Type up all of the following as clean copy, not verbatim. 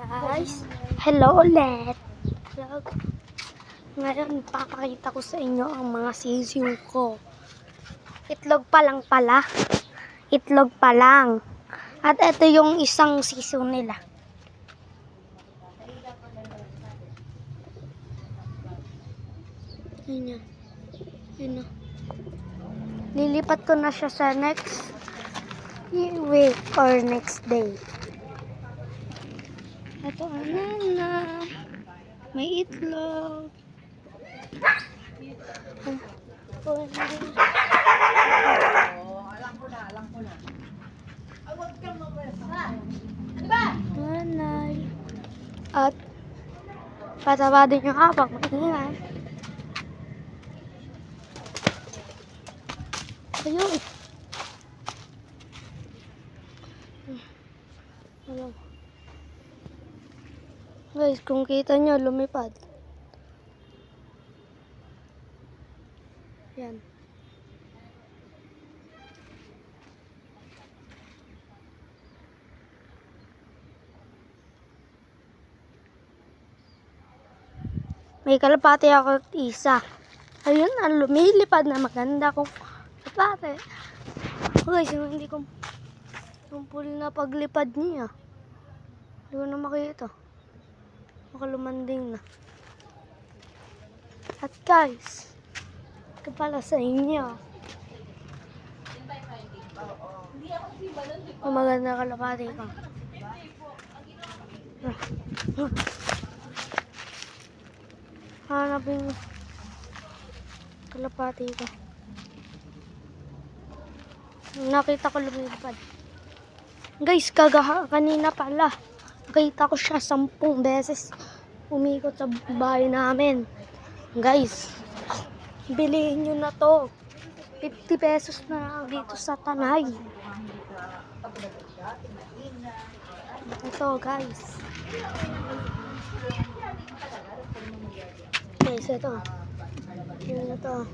Guys, hello ulit. Vlog. Ngayon, papakita ko sa inyo ang mga sisiw ko. Itlog pa lang pala. Itlog pa lang. At ito yung isang sisiw nila. Ayan. Ayan. Lilipat ko na siya sa next week or next day. Ito na. May itlog. Alam ko na. Ay, huwag kang magwesa. Ano ba? Nanay. At pataba din yung habang maingay. Ayun. Alam. Guys, kung kita nyo, lumipad. Yan. May kalapati ako at isa. Ayun, lumilipad na maganda kong kalapati. Guys, yung hindi ko yung pool na paglipad niya. Hindi ko na makita. Makalumanding na. At guys, ito pala sa inyo. Ang maganda kalapati ko. Hanapin yung kalapati ko. Nakita ko lumilipad. Guys, kanina pala. Nakita ko siya 10 beses umikot sa bahay namin. Guys, bilihin nyo na to. 50 pesos na lang dito sa Tanay. Ito guys. Guys, ito. Yun na to.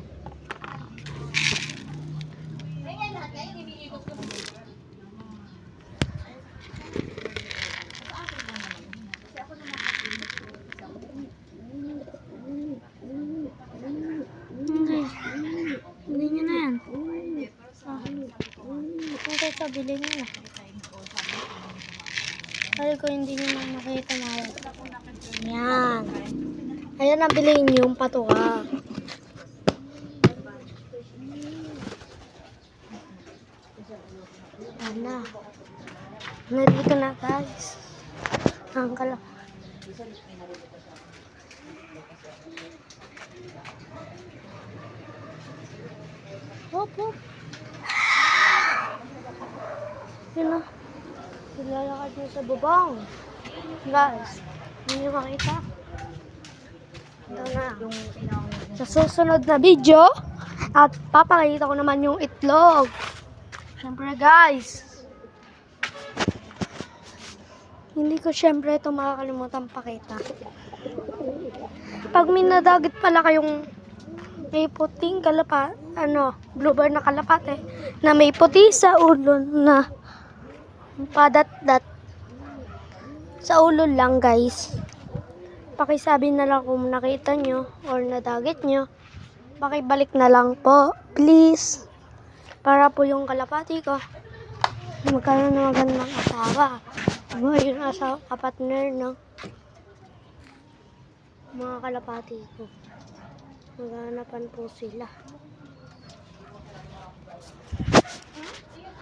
Bilhin nyo na yan. Okay, so bilhin nyo na. Sabi ko hindi nyo na makita na. Yan. Ayan na bilhin nyo yung patuka. Yan na. Nandito na guys. Ang kalap. Hop, hop. Yun na. Naglalakad nyo sa bubong. Guys, hindi nyo makita. Ito na. Sa susunod na video, at papakita ko naman yung itlog. Siyempre guys, hindi ko siyempre ito makakalimutan pakita. Pag may nadagit pala kayong may puting kalapa, bluebird na kalapate, na may puti sa ulo na padat-dat sa ulo lang guys. Pakisabi na lang kung nakita nyo or nadagit nyo. Pakibalik na lang po, please. Para po yung kalapati ko magkaroon ng magandang asawa. Yung asawa, kapatner, no? Mga kalapati ko. Maghahanapan po sila.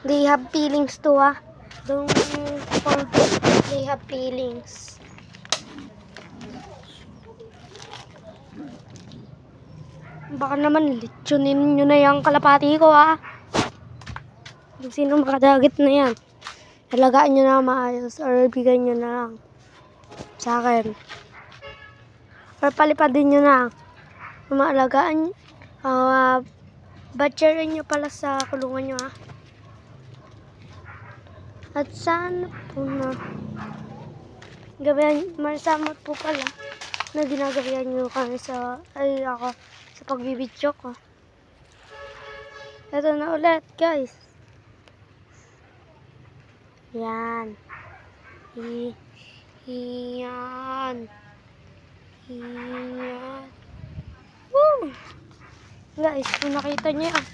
They have feelings too, ah. Don't forget they have feelings. Baka naman litsunin nyo na yung kalapati ko, ah. Kung sino makadagit na yan, alagaan nyo na maayos or bigay nyo na lang sa akin. Or palipadin nyo na. Maalagaan, batcherin nyo pala sa kulungan nyo, ha. At sana po na gabayan, masamot po pala na ginagabayan nyo kami ako sa pagbibidyo ko. Ito na ulit guys. Yan. Yan. Yan. Woo! Guys, kung nakita niyo yan,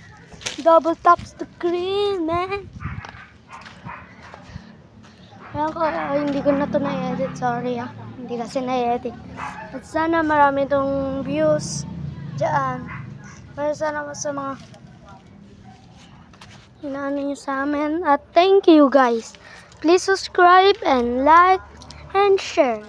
double taps the screen, man. Hindi ko na to na-edit. Sorry Hindi kasi na-edit. At sana marami tong views dyan. Para sana sa mga inaano nyo sa amin. At thank you guys. Please subscribe and like and share.